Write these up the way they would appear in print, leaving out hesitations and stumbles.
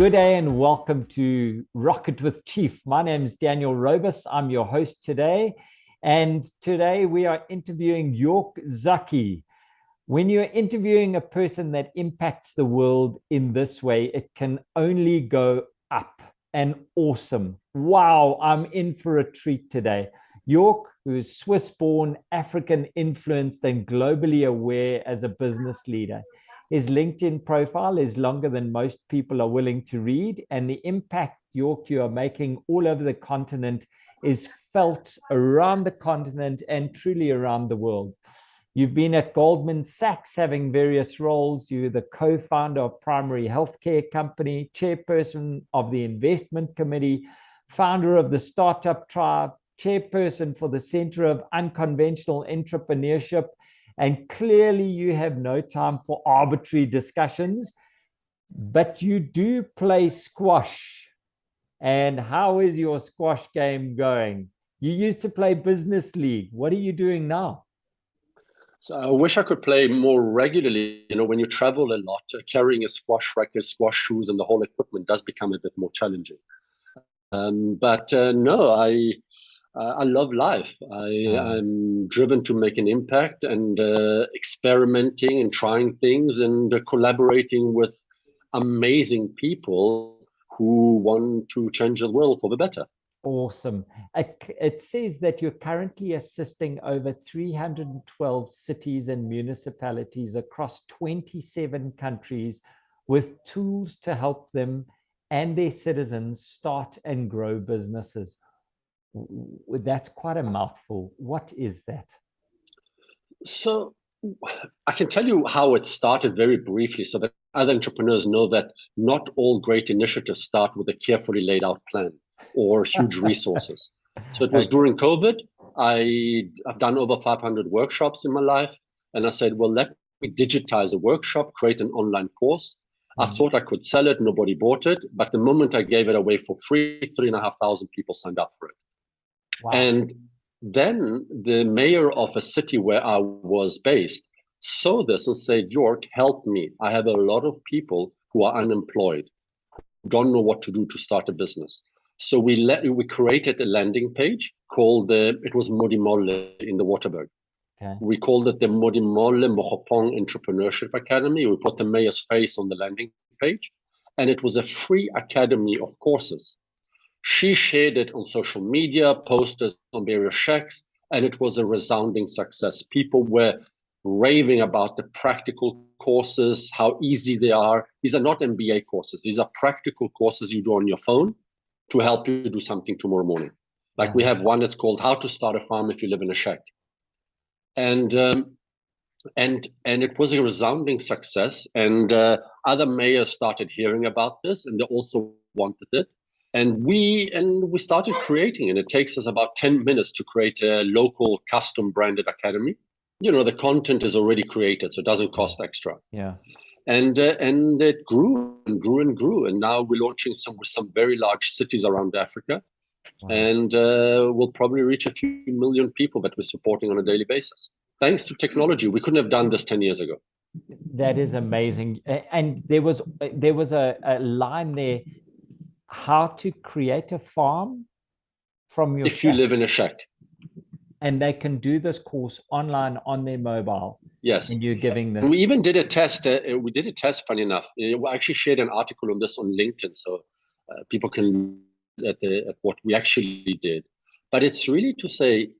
Good day and welcome to Rocket with Chief. My name is Daniel Robus. I'm your host today. And today we are interviewing York Zucchi. When you're interviewing a person that impacts the world in this way, it can only go up and awesome. Wow, I'm in for a treat today. York, who is Swiss-born, African-influenced, and globally aware as a business leader. His LinkedIn profile is longer than most people are willing to read, and the impact, York, you are making all over the continent is felt around the continent and truly around the world. You've been at Goldman Sachs having various roles. You're the co-founder of Primary Healthcare Company, chairperson of the investment committee, founder of the Startup Tribe, chairperson for the Center of Unconventional Entrepreneurship. And clearly you have no time for arbitrary discussions, but you do play squash. And how is your squash game going? You used to play business league. What are you doing now? So I wish I could play more regularly. You know, when you travel a lot, carrying a squash racket, squash shoes, and the whole equipment does become a bit more challenging. No, I love life. I'm driven to make an impact and experimenting and trying things and collaborating with amazing people who want to change the world for the better. Awesome. It says that you're currently assisting over 312 cities and municipalities across 27 countries with tools to help them and their citizens start and grow businesses. That's quite a mouthful. What is that? So I can tell you how it started very briefly so that other entrepreneurs know that not all great initiatives start with a carefully laid out plan or huge resources. So it was during COVID. I've done over 500 workshops in my life. And I said, well, let me digitize a workshop, create an online course. I thought I could sell it. Nobody bought it. But the moment I gave it away for free, 3,500 people signed up for it. Wow. And then the mayor of a city where I was based saw this and said, York, help me. I have a lot of people who are unemployed, who don't know what to do to start a business. So we created a landing page called, it was Modimolle in the Waterberg. Okay. We called it the Modimolle Mokgopong Entrepreneurship Academy. We put the mayor's face on the landing page, and it was a free academy of courses. She shared it on social media, posted on various shacks, and it was a resounding success. People were raving about the practical courses, how easy they are. These are not MBA courses. These are practical courses you do on your phone to help you do something tomorrow morning. Like we have one that's called How to Start a Farm If You Live in a Shack. And it was a resounding success. And other mayors started hearing about this, and they also wanted it. And we started creating it. It takes us about 10 minutes to create a local custom branded academy. You know, the content is already created, so it doesn't cost extra. Yeah. And it grew and grew and grew. And now we're launching with some very large cities around Africa. Wow. And we'll probably reach a few million people that we're supporting on a daily basis. Thanks to technology. We couldn't have done this 10 years ago. That is amazing. And there was a line there, how to create a farm from your shack. You live in a shack. And they can do this course online on their mobile. Yes. And you're giving this. And we even did a test. We did a test, funny enough. We actually shared an article on this on LinkedIn, so people can look at what we actually did. But it's really to say,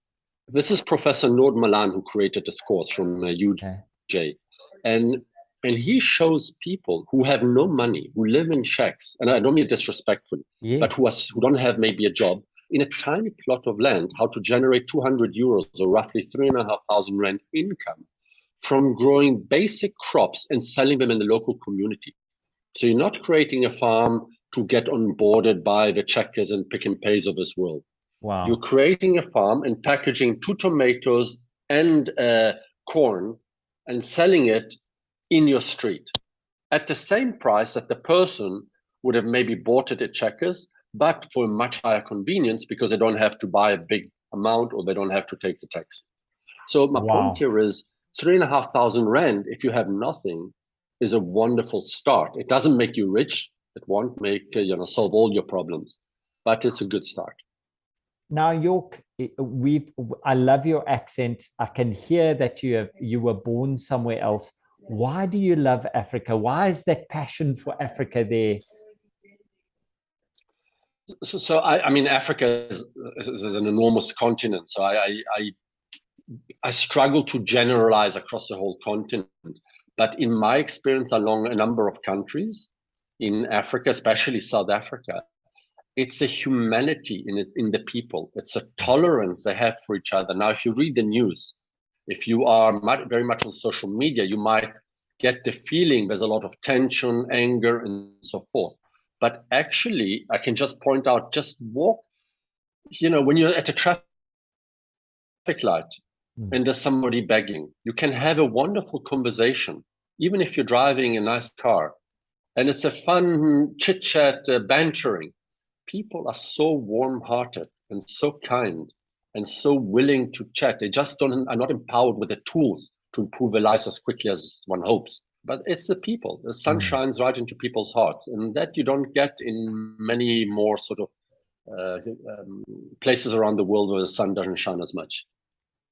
this is Professor Noord Malan who created this course from UJ. And he shows people who have no money, who live in shacks, and I don't mean disrespectfully, but who don't have maybe a job, in a tiny plot of land, how to generate 200 euros or roughly 3,500 rand income from growing basic crops and selling them in the local community. So you're not creating a farm to get onboarded by the checkers and pick and pays of this world. Wow. You're creating a farm and packaging 2 tomatoes and corn and selling it in your street at the same price that the person would have maybe bought it at Checkers, but for a much higher convenience because they don't have to buy a big amount or they don't have to take the taxi. So my point here is 3,500 rand, if you have nothing, is a wonderful start. It doesn't make you rich, It won't make solve all your problems, but it's a good start. Now, York, I love your accent. I can hear that you were born somewhere else. Why do you love Africa? Why is that passion for Africa there? So I mean, Africa is an enormous continent. So I struggle to generalize across the whole continent. But in my experience along a number of countries in Africa, especially South Africa, it's the humanity in the people. It's a tolerance they have for each other. Now, if you read the news, if you are very much on social media, you might get the feeling there's a lot of tension, anger, and so forth. But actually, I can just point out, just walk, when you're at a traffic light and there's somebody begging, you can have a wonderful conversation, even if you're driving a nice car. And it's a fun chit-chat, bantering. People are so warm-hearted and so kind and so willing to chat. They just are not empowered with the tools to improve their lives as quickly as one hopes. But it's the people. The sun shines right into people's hearts, and that you don't get in many more sort of places around the world where the sun doesn't shine as much.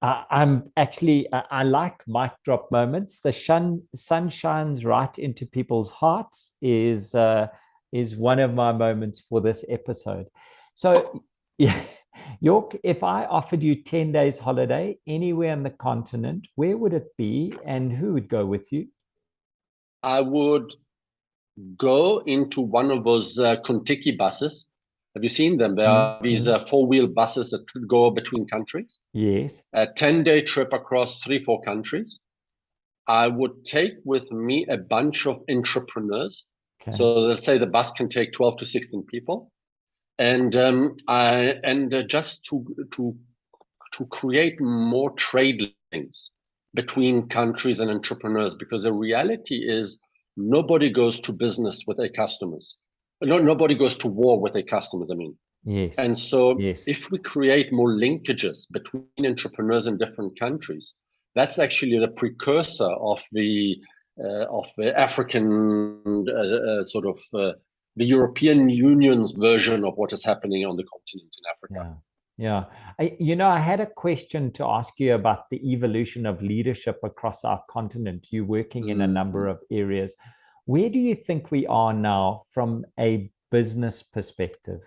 I like mic drop moments. The sun shines right into people's hearts is one of my moments for this episode. So, yeah, York, if I offered you 10 days holiday anywhere on the continent, where would it be and who would go with you? I would go into one of those Kontiki buses. Have you seen them? There are these four-wheel buses that go between countries. Yes. A 10-day trip across 3-4 countries. I would take with me a bunch of entrepreneurs. Okay. So let's say the bus can take 12 to 16 people. And just to create more trade links between countries and entrepreneurs, because the reality is nobody goes to business with their customers. Nobody goes to war with their customers, I mean. Yes. And so if we create more linkages between entrepreneurs in different countries, that's actually the precursor of the African the European Union's version of what is happening on the continent in Africa. Yeah. I had a question to ask you about the evolution of leadership across our continent. You're working in a number of areas. Where do you think we are now from a business perspective?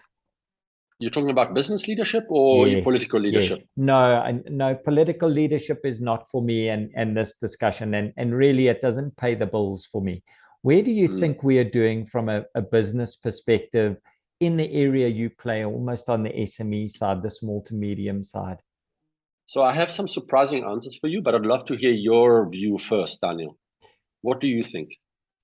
You're talking about business leadership or political leadership? Yes. No, political leadership is not for me and this discussion. And really, it doesn't pay the bills for me. Where do you think we are doing from a business perspective in the area you play, almost on the SME side, the small to medium side? So I have some surprising answers for you, but I'd love to hear your view first, Daniel. What do you think?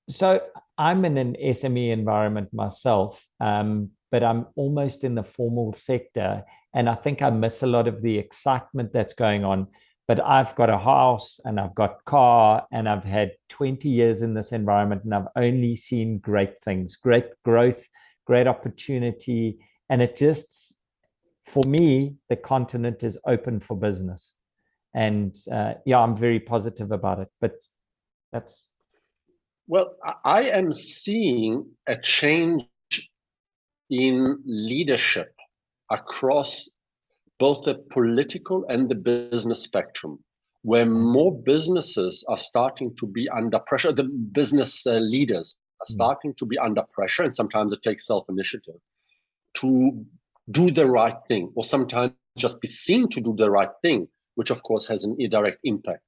So I'm in an SME environment myself, but I'm almost in the formal sector. And I think I miss a lot of the excitement that's going on. But I've got a house and I've got car and I've had 20 years in this environment and I've only seen great things, great growth, great opportunity. And it just, for me, the continent is open for business. And I'm very positive about it. But that's... Well, I am seeing a change in leadership across both the political and the business spectrum, where more businesses are starting to be under pressure. The business leaders are starting to be under pressure, and sometimes it takes self-initiative to do the right thing, or sometimes just be seen to do the right thing, which of course has an indirect impact.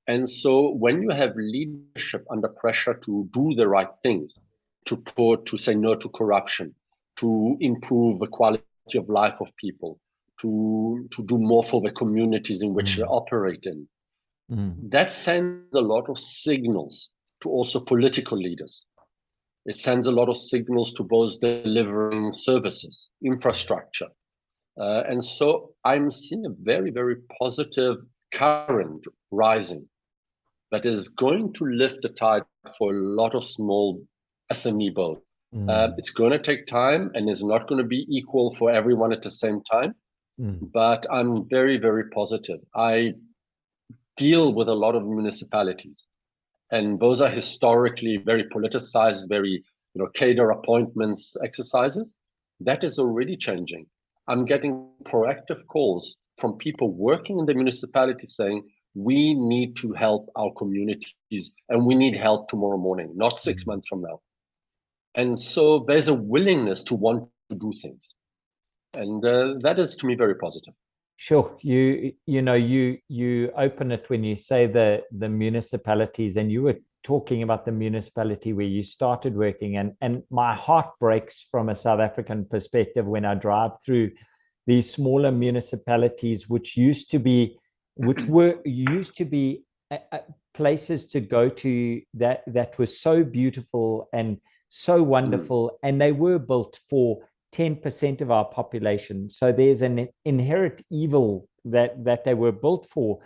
And so when you have leadership under pressure to do the right things, to say no to corruption, to improve the quality of life of people, to do more for the communities in which they operate in, that sends a lot of signals to also political leaders. It sends a lot of signals to those delivering services, infrastructure. And so I'm seeing a very, very positive current rising that is going to lift the tide for a lot of small SME boats. It's going to take time and it's not going to be equal for everyone at the same time. But I'm very, very positive. I deal with a lot of municipalities, and those are historically very politicized, very cater appointments, exercises. That is already changing. I'm getting proactive calls from people working in the municipality saying, we need to help our communities and we need help tomorrow morning, not 6 months from now. And so there's a willingness to want to do things. And that is, to me, very positive. Sure. You open it when you say the municipalities, and you were talking about the municipality where you started working, and my heart breaks from a South African perspective when I drive through these smaller municipalities, which were places to go to that were so beautiful and so wonderful, and they were built for 10% of our population. So there's an inherent evil that they were built for.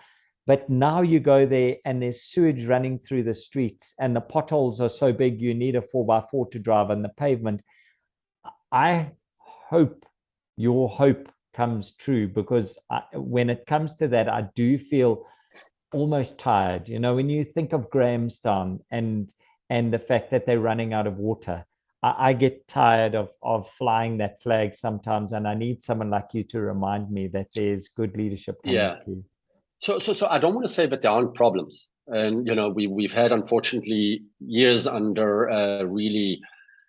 But now you go there and there's sewage running through the streets and the potholes are so big you need a 4x4 to drive on the pavement. I hope your hope comes true, because when it comes to that, I do feel almost tired. When you think of Grahamstown and the fact that they're running out of water, I get tired of flying that flag sometimes, and I need someone like you to remind me that there's good leadership coming through. So I don't want to say that there aren't problems, and we've had, unfortunately, years under really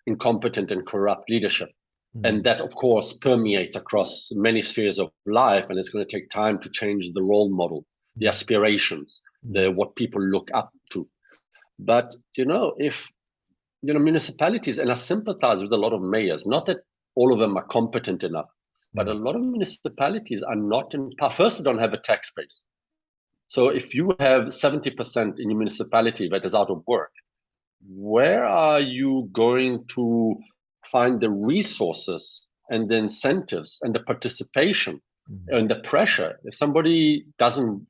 incompetent and corrupt leadership, and that of course permeates across many spheres of life, and it's going to take time to change the role model, the aspirations, what people look up to. But if municipalities, and I sympathize with a lot of mayors, not that all of them are competent enough, but a lot of municipalities are not in power. First, they don't have a tax base. So if you have 70% in your municipality that is out of work, where are you going to find the resources and the incentives and the participation and the pressure? If somebody doesn't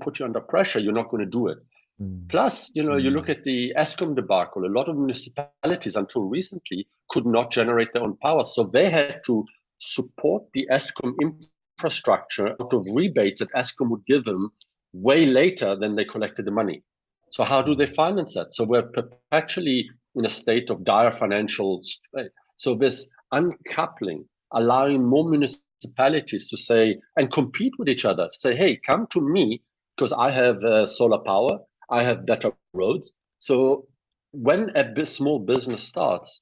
put you under pressure, you're not going to do it. Plus, you look at the Eskom debacle. A lot of municipalities until recently could not generate their own power. So they had to support the Eskom infrastructure out of rebates that Eskom would give them way later than they collected the money. So how do they finance that? So we're perpetually in a state of dire financial strain. So this uncoupling, allowing more municipalities to say and compete with each other, to say, hey, come to me because I have solar power. I have better roads. So when a small business starts,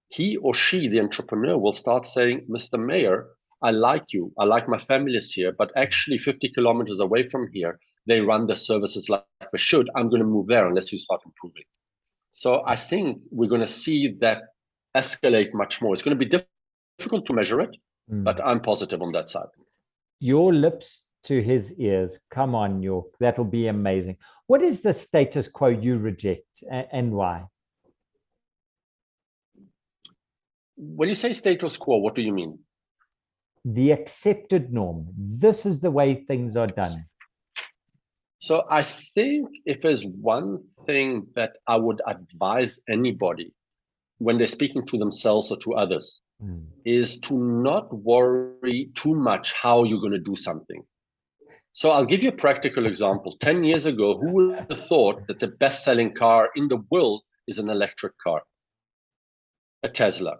he or she, the entrepreneur, will start saying, Mr. Mayor, I like you. I like my family is here, but actually 50 kilometers away from here, they run the services like they should. I'm going to move there unless you start improving. So I think we're going to see that escalate much more. It's going to be difficult to measure it, but I'm positive on that side. Your lips to his ears. Come on, York. That'll be amazing. What is the status quo you reject, and why? When you say status quo, what do you mean? The accepted norm. This is the way things are done. So I think if there's one thing that I would advise anybody when they're speaking to themselves or to others, is to not worry too much how you're going to do something. So I'll give you a practical example. 10 years ago, who would have thought that the best-selling car in the world is an electric car, a Tesla?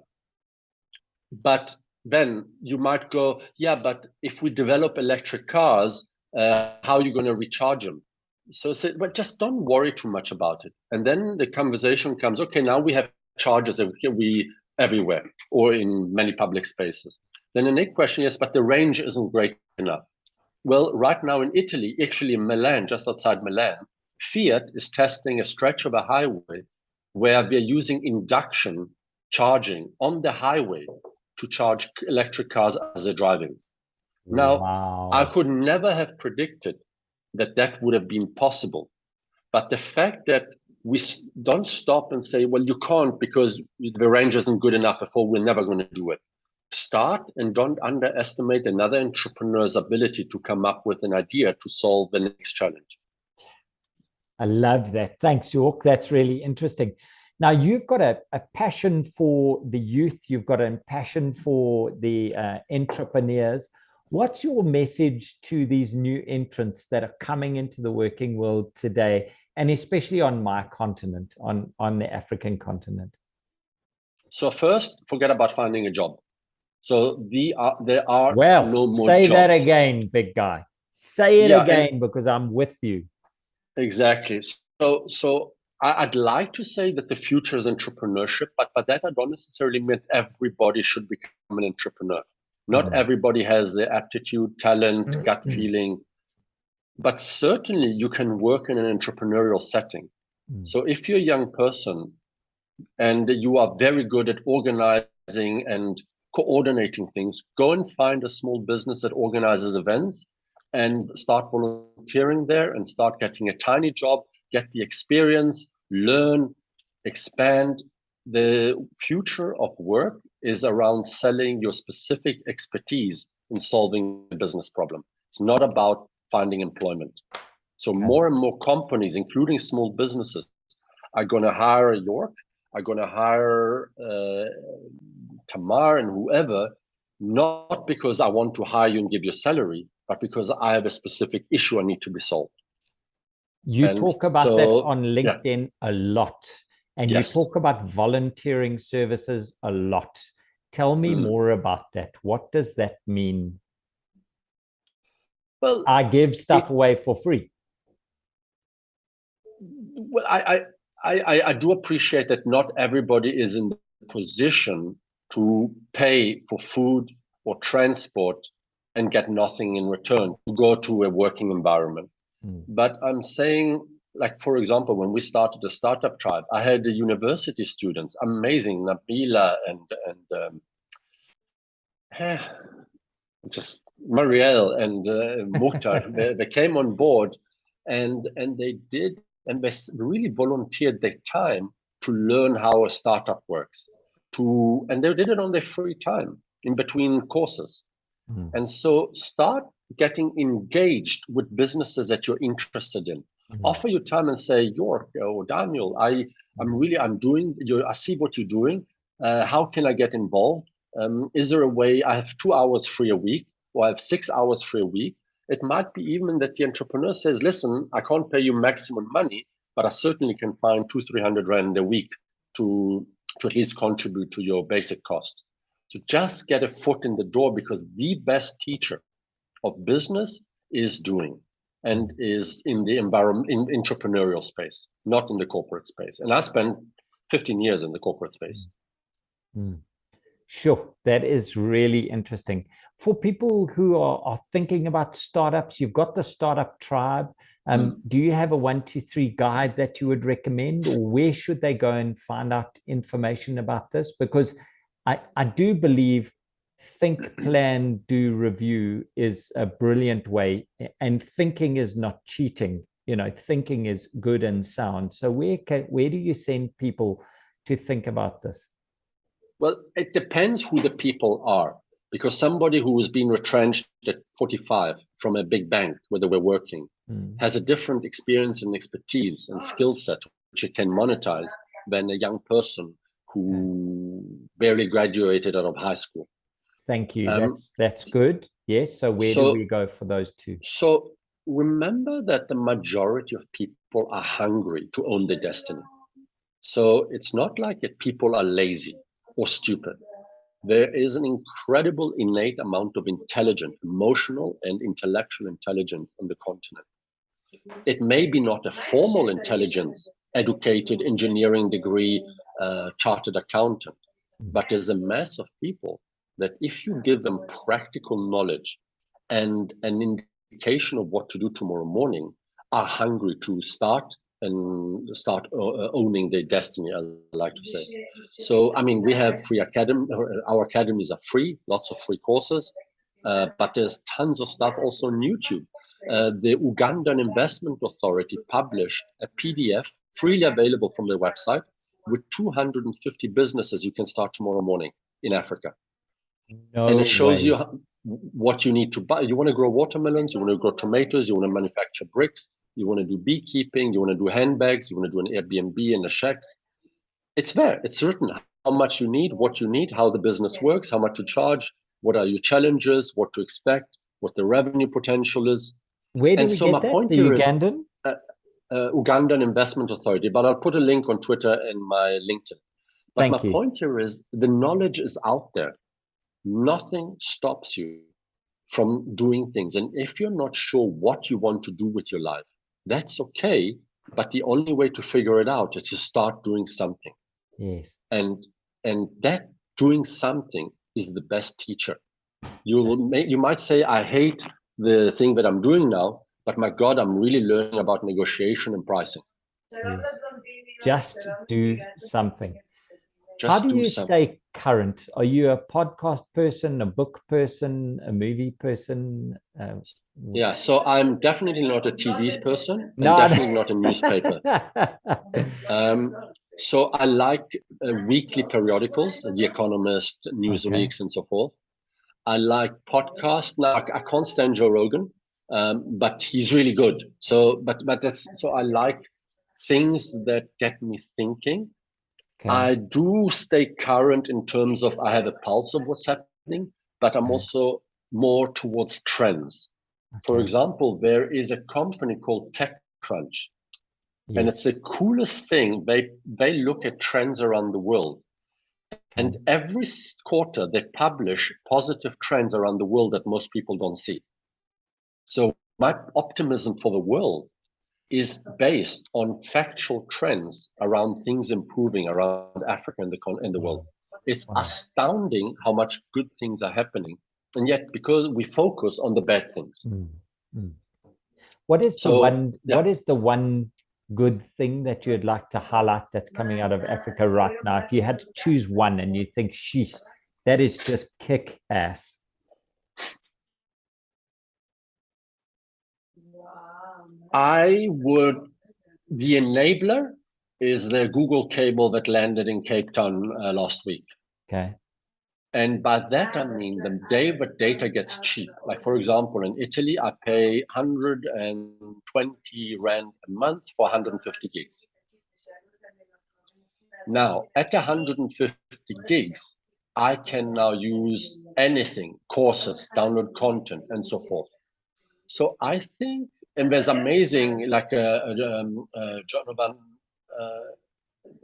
But then you might go, yeah, but if we develop electric cars, how are you going to recharge them? So well, just don't worry too much about it. And then the conversation comes, okay, now we have chargers everywhere or in many public spaces. Then the next question is, but the range isn't great enough. Well, right now in Italy, actually in Milan, just outside Milan, Fiat is testing a stretch of a highway where they're using induction charging on the highway to charge electric cars as they're driving. Now, wow. I could never have predicted that would have been possible. But the fact that we don't stop and say, well, you can't because the range isn't good enough, therefore we're never going to do it. Start and don't underestimate another entrepreneur's ability to come up with an idea to solve the next challenge. I love that. Thanks, York. That's really interesting. Now, you've got a passion for the youth. You've got a passion for the entrepreneurs. What's your message to these new entrants that are coming into the working world today, and especially on my continent, on the African continent? So first, forget about finding a job. So there are Well, no more say jobs. that again, big guy. Say it again, because I'm with you. Exactly. So I'd like to say that the future is entrepreneurship, but by that I don't necessarily mean everybody should become an entrepreneur. Not everybody has the aptitude, talent, gut feeling, but certainly you can work in an entrepreneurial setting. So if you're a young person and you are very good at organizing and coordinating things, go and find a small business that organizes events and start volunteering there and start getting a tiny job, get the experience, learn, expand. The future of work is around selling your specific expertise in solving a business problem. It's not about finding employment. So more and more companies, including small businesses, are going to hire York, are going to hire Tamar and whoever, not because I want to hire you and give you a salary, but because I have a specific issue I need to be solved. You talk about that on LinkedIn a lot, and you talk about volunteering services a lot. Tell me more about that. What does that mean? Well, I give stuff away for free. Well, I do appreciate that not everybody is in the position to pay for food or transport and get nothing in return to go to a working environment. But I'm saying, like, for example, when we started the startup tribe, I had the university students, amazing, Nabila and just Marielle and Mukhtar. They came on board and they did, and they really volunteered their time to learn how a startup works. And they did it on their free time in between courses. And so start getting engaged with businesses that you're interested in. Offer your time and say, York or Daniel, I see what you're doing. How can I get involved? Is there a way I have 2 hours free a week, or I have 6 hours free a week? It might be even that the entrepreneur says, listen, I can't pay you maximum money, but I certainly can find 200-300 rand a week to at least contribute to your basic costs. So just get a foot in the door, because the best teacher of business is doing and is in the environment, in entrepreneurial space, not in the corporate space. And I spent 15 years in the corporate space. Sure, that is really interesting. For people who are thinking about startups, you've got the Startup Tribe. Do you have a 1, 2, 3 guide that you would recommend, or where should they go and find out information about this? Because I do believe think, plan, do, review is a brilliant way, and thinking is not cheating. Thinking is good and sound. So where do you send people to think about this? Well, it depends who the people are, because somebody who has been retrenched at 45 from a big bank where they were working has a different experience and expertise and skill set which it can monetize than a young person who barely graduated out of high school. Thank you. That's good. Yes. So where do we go for those two? So remember that the majority of people are hungry to own their destiny. So it's not like that people are lazy or stupid. There is an incredible innate amount of intelligence, emotional and intellectual intelligence on the continent. It may be not a formal intelligence, educated, engineering degree, chartered accountant, but there's a mass of people that if you give them practical knowledge and an indication of what to do tomorrow morning, are hungry to start owning their destiny, as I like to say. So, I mean, we have free academy. Our academies are free, lots of free courses, but there's tons of stuff also on YouTube. The Ugandan Investment Authority published a PDF freely available from their website with 250 businesses you can start tomorrow morning in Africa. And it shows you what you need to buy. You want to grow watermelons, you want to grow tomatoes, you want to manufacture bricks, you want to do beekeeping, you want to do handbags, you want to do an Airbnb and a shacks. It's there. It's written how much you need, what you need, how the business works, how much to charge, what are your challenges, what to expect, what the revenue potential is. Where do we get that? The Ugandan? Ugandan Investment Authority, but I'll put a link on Twitter and my LinkedIn. But Thank my you. point here is the knowledge is out there. Nothing stops you from doing things. And if you're not sure what you want to do with your life, that's okay. But the only way to figure it out is to start doing something. Yes. And that doing something is the best teacher. You might say, I hate the thing that I'm doing now, but my God, I'm really learning about negotiation and pricing. Yes. Just do something. Just How do do you something. stay current? Are you a podcast person, a book person, a movie person? Yeah, so I'm definitely not a TV person, and No, definitely not a newspaper. So I like weekly periodicals, The Economist, Newsweeks, and so forth. I like podcasts. Now I can't stand Joe Rogan, but he's really good. So, but that's so I like things that get me thinking. Okay. I do stay current in terms of I have a pulse of what's happening, but I'm also more towards trends. For example, there is a company called TechCrunch, and it's the coolest thing. They look at trends around the world, and every quarter they publish positive trends around the world that most people don't see. So my optimism for the world is based on factual trends around things improving around Africa and the world. It's astounding how much good things are happening, and yet because we focus on the bad things. What is the one good thing that you'd like to highlight that's coming out of Africa right now? If you had to choose one and you think, sheesh, that is just kick ass. The enabler is the Google cable that landed in Cape Town last week. Okay. And by that, I mean the day that data gets cheap. Like, for example, in Italy, I pay 120 Rand a month for 150 gigs. Now, at 150 gigs, I can now use anything, courses, download content, and so forth. So I think, and there's amazing, like Jonathan,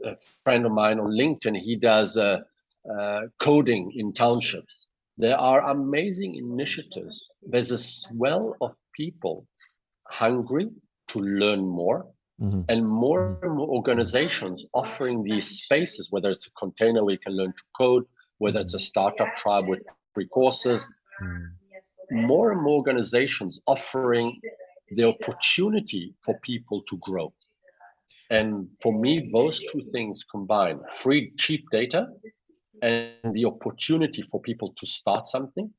a friend of mine on LinkedIn, he does coding in townships. There are amazing initiatives. There's a swell of people hungry to learn more, and more and more organizations offering these spaces, whether it's a container where you can learn to code, whether it's a startup tribe with free courses. More and more organizations offering the opportunity for people to grow. And for me, those two things combined, free, cheap data and the opportunity for people to start something,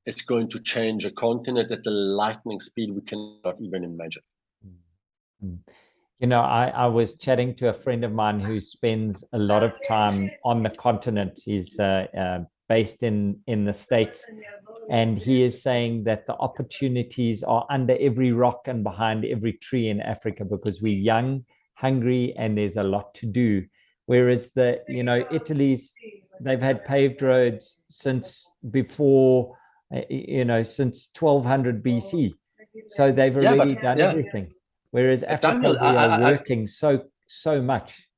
is going to change a continent at the lightning speed we cannot even imagine. You know, I was chatting to a friend of mine who spends a lot of time on the continent. He's based in the States. And he is saying that the opportunities are under every rock and behind every tree in Africa because we're young, hungry, and there's a lot to do. Whereas Italy's, they've had paved roads since before, since 1200 BC. So they've already done everything. Whereas Africa, Daniel, we are working so much.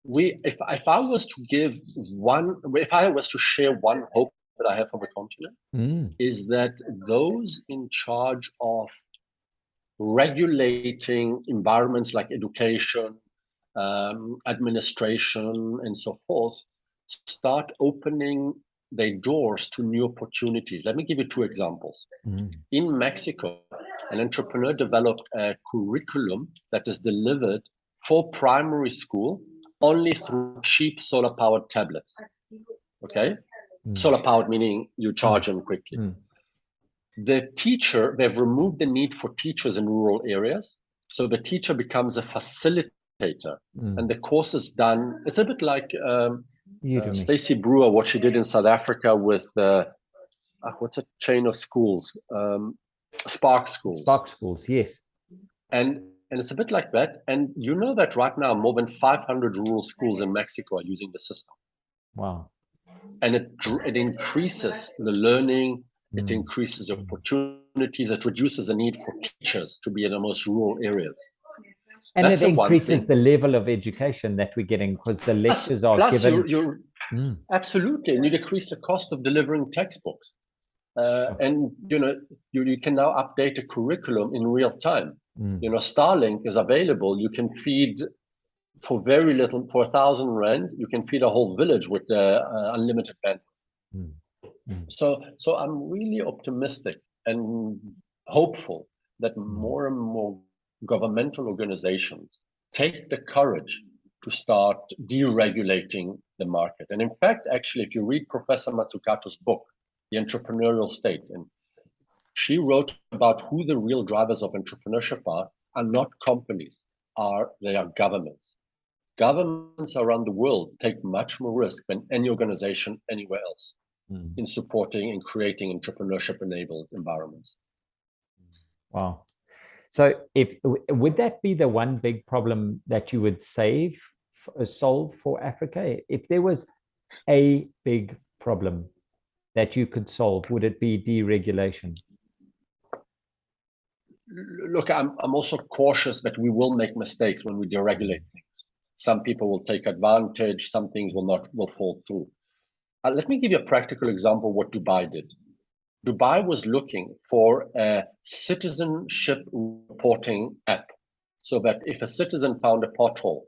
If I was to share one hope that I have for the continent, is that those in charge of regulating environments like education, administration, and so forth, start opening their doors to new opportunities. Let me give you two examples. In Mexico, an entrepreneur developed a curriculum that is delivered for primary school only through cheap solar-powered tablets. Okay? Solar-powered meaning you charge them quickly. They've removed the need for teachers in rural areas. So the teacher becomes a facilitator and the course is done. It's a bit like Stacey Brewer, what she did in South Africa with, what's a chain of schools? Spark Schools. Spark Schools, yes. And it's a bit like that. And you know that right now, more than 500 rural schools in Mexico are using the system. Wow. And it increases the learning, it increases opportunities, it reduces the need for teachers to be in the most rural areas. And That's it the one increases thing. the level of education that we're getting because the lectures are Plus given. you're absolutely, and you decrease the cost of delivering textbooks. Sure. And you can now update a curriculum in real time. Starlink is available. You can feed for very little, for 1,000 rand, you can feed a whole village with unlimited bandwidth. So I'm really optimistic and hopeful that more and more governmental organizations take the courage to start deregulating the market. And in fact, actually, if you read Professor Mazzucato's book, The Entrepreneurial State, and she wrote about who the real drivers of entrepreneurship are not companies, they are governments. Governments around the world take much more risk than any organization anywhere else in supporting and creating entrepreneurship-enabled environments. Wow. So would that be the one big problem that you would solve for Africa? If there was a big problem that you could solve, would it be deregulation? Look, I'm also cautious that we will make mistakes when we deregulate things. Some people will take advantage, some things will fall through. Let me give you a practical example of what Dubai did. Dubai was looking for a citizenship reporting app, so that if a citizen found a pothole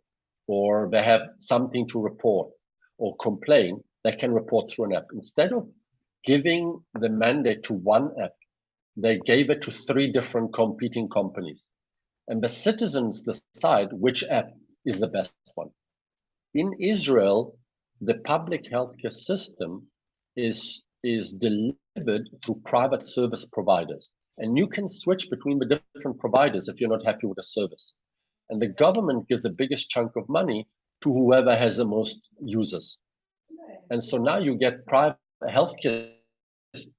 or they have something to report or complain, they can report through an app. Instead of giving the mandate to one app, they gave it to 3 different competing companies. And the citizens decide which app is the best one. In Israel, the public healthcare system is delivered through private service providers. And you can switch between the different providers if you're not happy with the service. And the government gives the biggest chunk of money to whoever has the most users. And so now you get private healthcare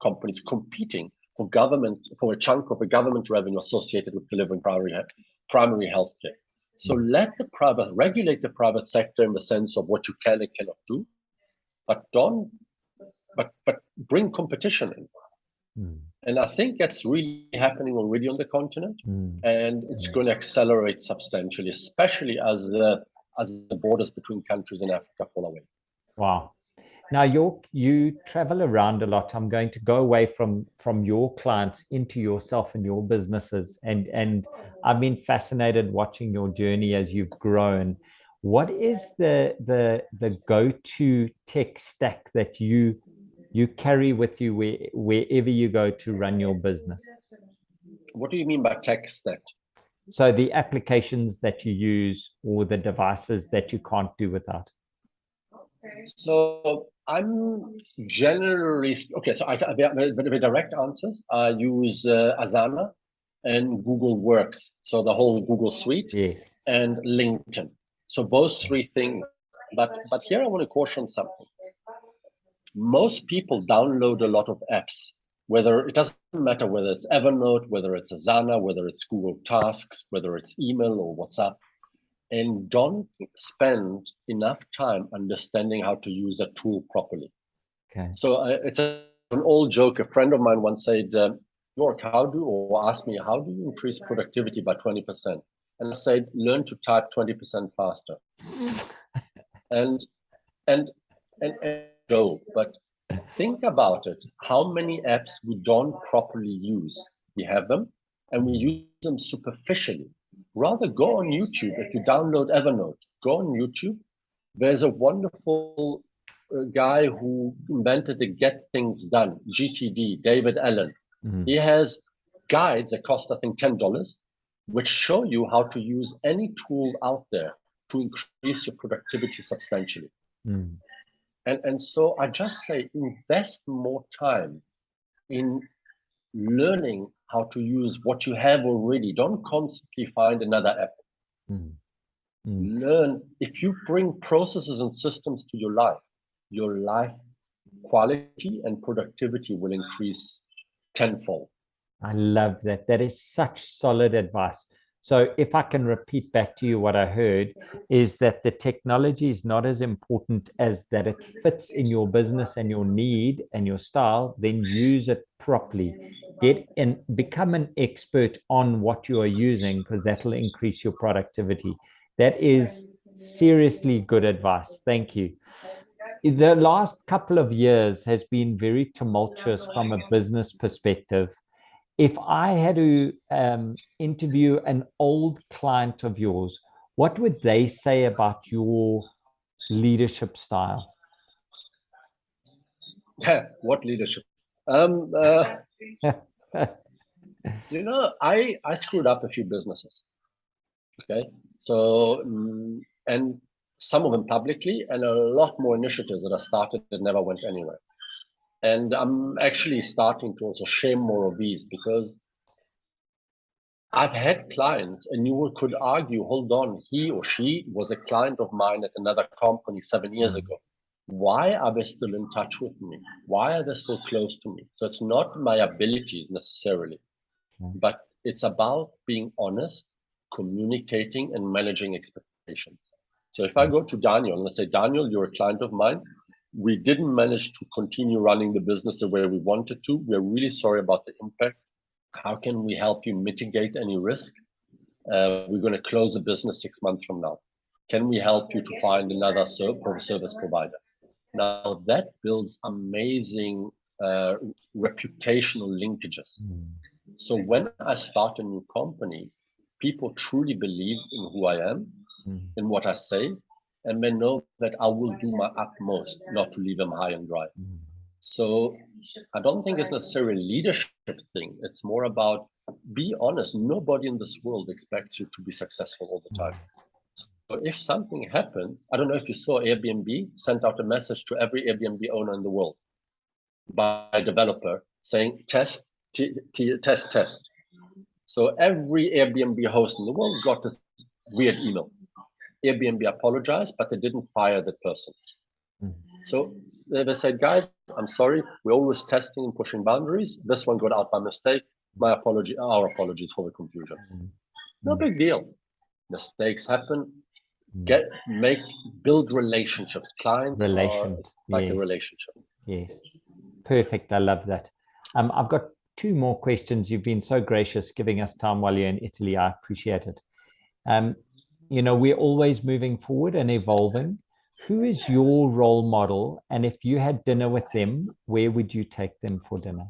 companies competing for a chunk of the government revenue associated with delivering primary healthcare. So regulate the private sector in the sense of what you can and cannot do, but bring competition in. And I think that's really happening already on the continent, and it's going to accelerate substantially, especially as the borders between countries in Africa fall away. Wow. Now, you travel around a lot. I'm going to go away from your clients into yourself and your businesses. And I've been fascinated watching your journey as you've grown. What is the go-to tech stack that you carry with you wherever you go to run your business? What do you mean by tech stack? So the applications that you use or the devices that you can't do without. So I'm generally okay. So the direct answers. I use Asana and Google Works. So the whole Google suite, yes, and LinkedIn. So those 3 things. But here I want to caution something. Most people download a lot of apps. It doesn't matter whether it's Evernote, whether it's Asana, whether it's Google Tasks, whether it's email or WhatsApp, and don't spend enough time understanding how to use a tool properly. Okay. So it's an old joke. A friend of mine once said, York, asked me, how do you increase productivity by 20%? And I said, learn to type 20% faster. and go. But think about it. How many apps we don't properly use? We have them and we use them superficially. Rather go on YouTube. If you download Evernote, go on YouTube. There's a wonderful guy who invented the Get Things Done, GTD, David Allen. He has guides that cost, I think, $10, which show you how to use any tool out there to increase your productivity substantially. And so I just say, invest more time in learning how to use what you have already. Don't constantly find another app. Learn. If you bring processes and systems to your life quality and productivity will increase tenfold. I love that. That is such solid advice. So if I can repeat back to you what I heard, is that the technology is not as important as that it fits in your business and your need and your style, then use it properly. Get and become an expert on what you are using, because that'll increase your productivity. That is seriously good advice. Thank you. The last couple of years has been very tumultuous from a business perspective. If I had to interview an old client of yours, what would they say about your leadership style? What leadership? Um, uh, I screwed up a few businesses. Okay, so and some of them publicly, and a lot more initiatives that I started that never went anywhere. And I'm actually starting to also share more of these because I've had clients, and you could argue, hold on, he or she was a client of mine at another company 7 years ago. Why are they still in touch with me? Why are they still close to me? So it's not my abilities necessarily, but it's about being honest, communicating, and managing expectations. So if I go to Daniel and I say, Daniel, you're a client of mine. We didn't manage to continue running the business the way we wanted to. We're really sorry about the impact. How can we help you mitigate any risk? We're going to close the business 6 months from now. Can we help you to find another service provider? Now that builds amazing reputational linkages. So when I start a new company, people truly believe in who I am, in what I say, and they know that I will do my utmost not to leave them high and dry. So I don't think it's necessarily a leadership thing. It's more about be honest. Nobody in this world expects you to be successful all the time. So if something happens, I don't know if you saw Airbnb sent out a message to every Airbnb owner in the world by a developer saying test, test, test. So every Airbnb host in the world got this weird email. Airbnb apologized, but they didn't fire that person. So they said, guys, I'm sorry. We're always testing and pushing boundaries. This one got out by mistake. My apology, our apologies for the confusion. No big deal. Mistakes happen. Build relationships. Clients are like a relationship. Yes. Perfect. I love that. I've got two more questions. You've been so gracious giving us time while you're in Italy. I appreciate it. We're always moving forward and evolving. Who is your role model? And if you had dinner with them, where would you take them for dinner?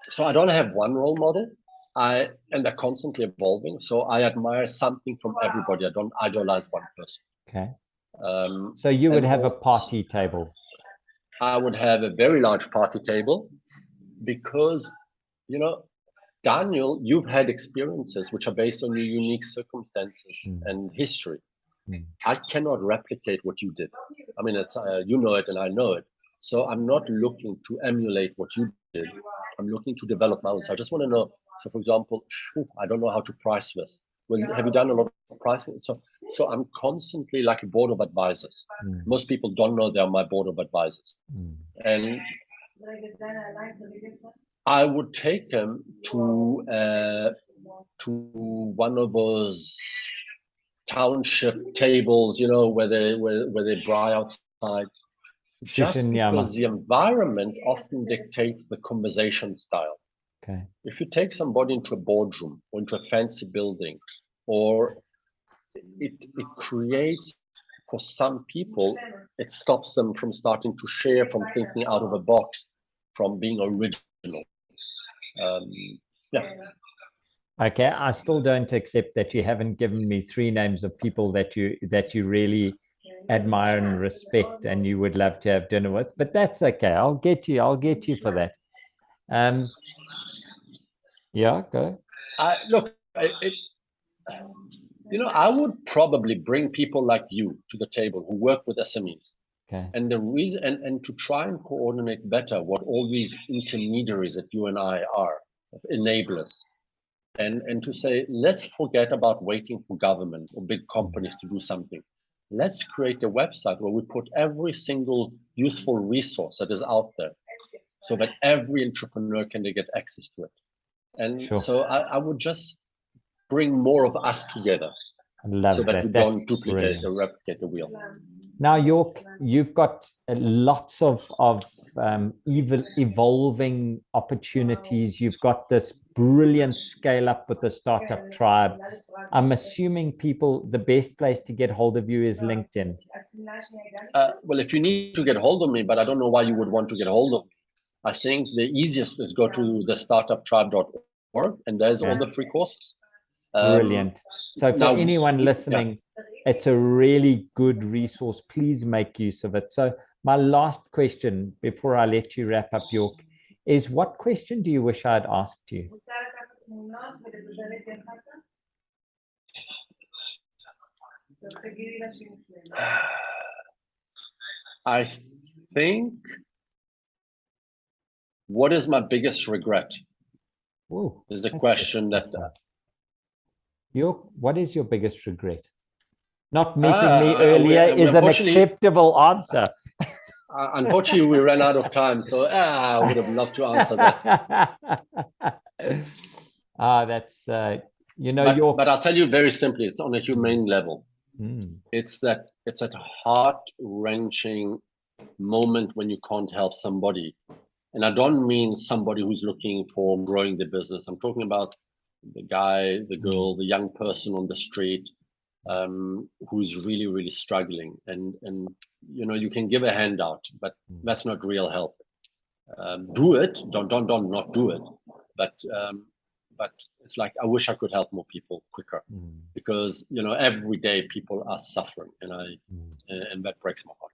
So I don't have one role model. And they're constantly evolving. So I admire something from everybody. I don't idolize one person. Okay. So you would have a party table? I would have a very large party table because, Daniel, you've had experiences which are based on your unique circumstances and history. I cannot replicate what you did. I mean, it's you know it and I know it. So I'm not looking to emulate what you did. I'm looking to develop my own. So I just want to know. So, for example, I don't know how to price this. Well, have you done a lot of pricing? So I'm constantly like a board of advisors. Most people don't know they're my board of advisors. And I would take them to one of those township tables, where they braai outside. Just because the environment often dictates the conversation style. Okay. If you take somebody into a boardroom or into a fancy building, or it creates, for some people, it stops them from starting to share, from thinking out of a box, from being original. Okay, I still don't accept that you haven't given me 3 names of people that you really admire and respect and you would love to have dinner with, but that's okay. I'll get you for that. Yeah, go. I would probably bring people like you to the table who work with SMEs. Okay. And the reason, and to try and coordinate better what all these intermediaries that you and I are, enablers, and to say, let's forget about waiting for government or big companies to do something. Let's create a website where we put every single useful resource that is out there so that every entrepreneur can get access to it. And Sure. so I would just bring more of us together. I love so that we That's don't duplicate or replicate the wheel. Now, York, you've got lots of evolving opportunities. You've got this brilliant scale up with the Startup Tribe. I'm assuming the best place to get hold of you is LinkedIn. Well, if you need to get hold of me, but I don't know why you would want to get hold of me. I think the easiest is go to the startuptribe.org, and there's all the free courses. Brilliant. So for anyone listening, it's a really good resource. Please make use of it. So my last question before I let you wrap up, York, is what question do you wish I'd asked you? I think, what is my biggest regret? Ooh, is a question that... York, what is your biggest regret? Not meeting me earlier is an acceptable answer. Unfortunately, we ran out of time, so I would have loved to answer that. That's, York. But I'll tell you very simply, it's on a humane level. It's that heart-wrenching moment when you can't help somebody. And I don't mean somebody who's looking for growing the business. I'm talking about the guy, the girl, the young person on the street who's really, really struggling. And you can give a handout, but that's not real help. Do it. Don't not do it. But it's like, I wish I could help more people quicker, because every day people are suffering, and that breaks my heart.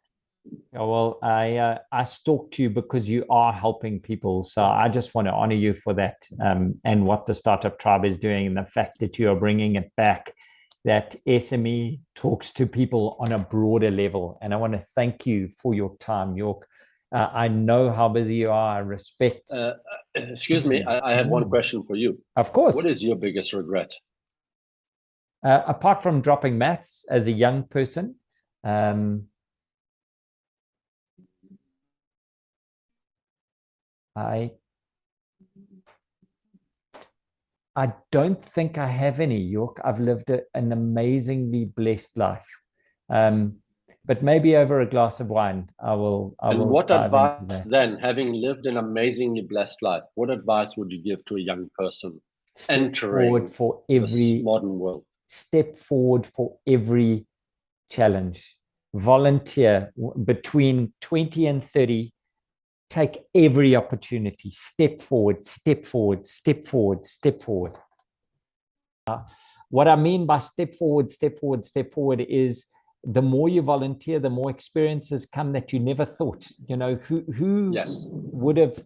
Well, I stalked you because you are helping people. So I just want to honor you for that, and what the Startup Tribe is doing, and the fact that you are bringing it back, that SME talks to people on a broader level. And I want to thank you for your time, York. I know how busy you are. I respect. Excuse me, I have one question for you. Of course. What is your biggest regret? Apart from dropping maths as a young person, I don't think I have any, York. I've lived an amazingly blessed life. But maybe over a glass of wine, I will. And what advice then, having lived an amazingly blessed life, what advice would you give to a young person entering this modern world? Step forward for every challenge. Volunteer between 20 and 30. Take every opportunity. Step forward, step forward, step forward, step forward. What I mean by step forward, step forward, step forward is the more you volunteer, the more experiences come that you never thought. Who yes. would have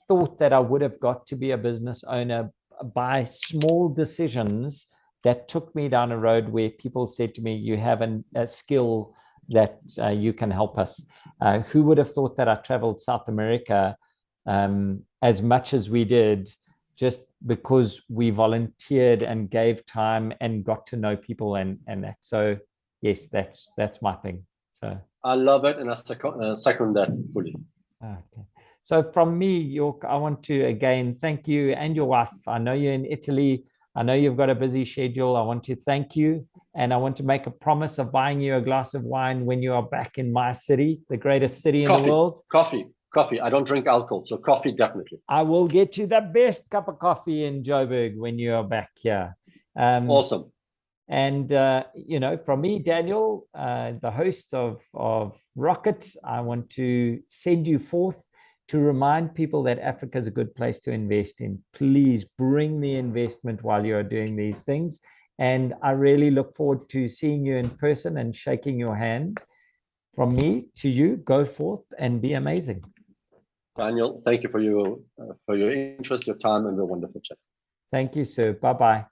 thought that I would have got to be a business owner by small decisions that took me down a road where people said to me, you have a skill that you can help us. Who would have thought that I traveled South America as much as we did, just because we volunteered and gave time and got to know people and that. So yes, that's my thing. So I love it, and I second that fully. Okay. So from me, York, I want to again thank you and your wife. I know you're in Italy. I know you've got a busy schedule. I want to thank you, and I want to make a promise of buying you a glass of wine when you are back in my city, the greatest city in the world. Coffee. I don't drink alcohol, so coffee definitely. I will get you the best cup of coffee in Joburg when you are back here. Awesome. And from me, Daniel, the host of Rocket, I want to send you forth to remind people that Africa is a good place to invest in. Please bring the investment while you are doing these things. And I really look forward to seeing you in person and shaking your hand. From me to you, go forth and be amazing. Daniel, thank you for your interest, your time, and the wonderful chat. Thank you, sir. Bye-bye.